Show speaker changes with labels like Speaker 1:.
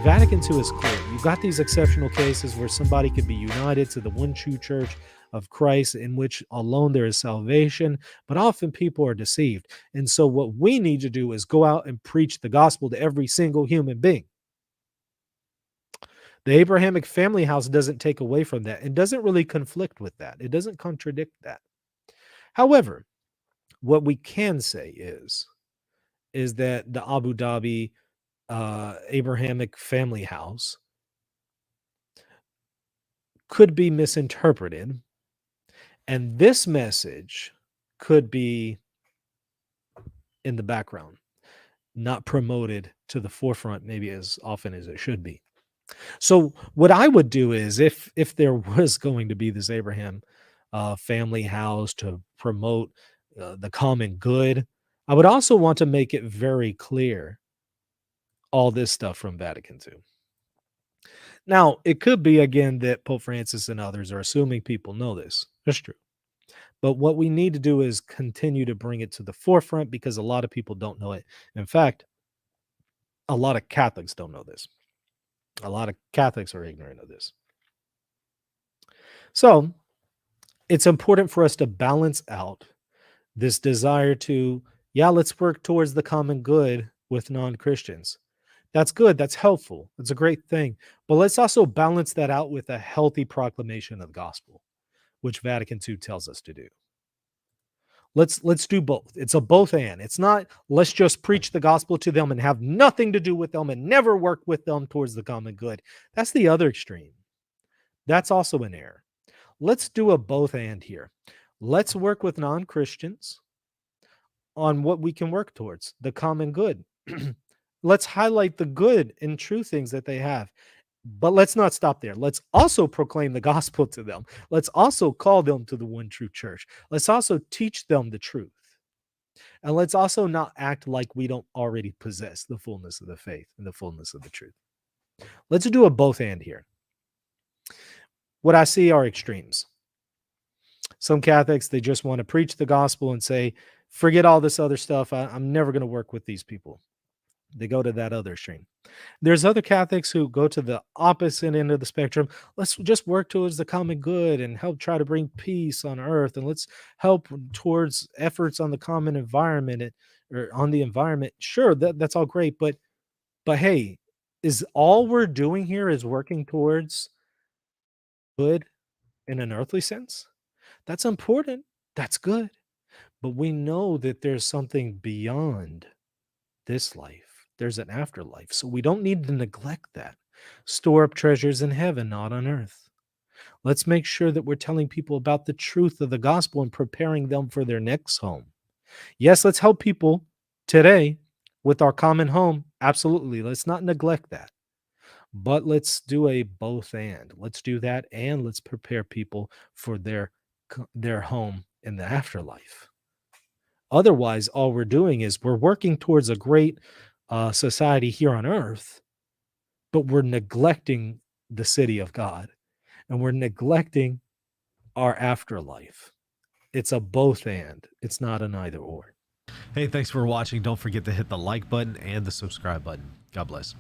Speaker 1: Vatican II is clear. You've got these exceptional cases where somebody could be united to the one true church of Christ, in which alone there is salvation, but often people are deceived. And so what we need to do is go out and preach the gospel to every single human being. The Abrahamic family house doesn't take away from that. It doesn't really conflict with that. It doesn't contradict that. However, what we can say is that the Abu Dhabi Abrahamic family house could be misinterpreted, and this message could be in the background, not promoted to the forefront maybe as often as it should be. So what I would do is, if there was going to be this Abraham family house to promote the common good, I would also want to make it very clear all this stuff from Vatican II. Now, it could be, again, that Pope Francis and others are assuming people know this. That's true. But what we need to do is continue to bring it to the forefront, because a lot of people don't know it. In fact, a lot of Catholics don't know this. A lot of Catholics are ignorant of this. So it's important for us to balance out this desire to, let's work towards the common good with non-Christians. That's good. That's helpful. That's a great thing. But let's also balance that out with a healthy proclamation of the gospel, which Vatican II tells us to do. Let's do both. It's a both and. It's not let's just preach the gospel to them and have nothing to do with them and never work with them towards the common good. That's the other extreme. That's also an error. Let's do a both and here. Let's work with non-Christians on what we can work towards, the common good. Let's highlight the good and true things that they have. But let's not stop there. Let's also proclaim the gospel to them. Let's also call them to the one true church. Let's also teach them the truth. And let's also not act like we don't already possess the fullness of the faith and the fullness of the truth. Let's do a both and here. What I see are extremes. Some Catholics, they just want to preach the gospel and say, forget all this other stuff. I'm never going to work with these people. They go to that other extreme. There's other Catholics who go to the opposite end of the spectrum. Let's just work towards the common good and help try to bring peace on earth. And let's help towards efforts on the common environment or on the environment. Sure, that's all great. But hey, is all we're doing here is working towards good in an earthly sense? That's important. That's good. But we know that there's something beyond this life. There's an afterlife. So we don't need to neglect that. Store up treasures in heaven, not on earth. Let's make sure that we're telling people about the truth of the gospel and preparing them for their next home. Yes, let's help people today with our common home. Absolutely. Let's not neglect that. But let's do a both and. Let's do that, and let's prepare people for their home in the afterlife. Otherwise, all we're doing is we're working towards a great society here on earth, but we're neglecting the city of God, and we're neglecting our afterlife. It's a both and. It's not an either or.
Speaker 2: Hey, thanks for watching. Don't forget to hit the like button and the subscribe button. God bless.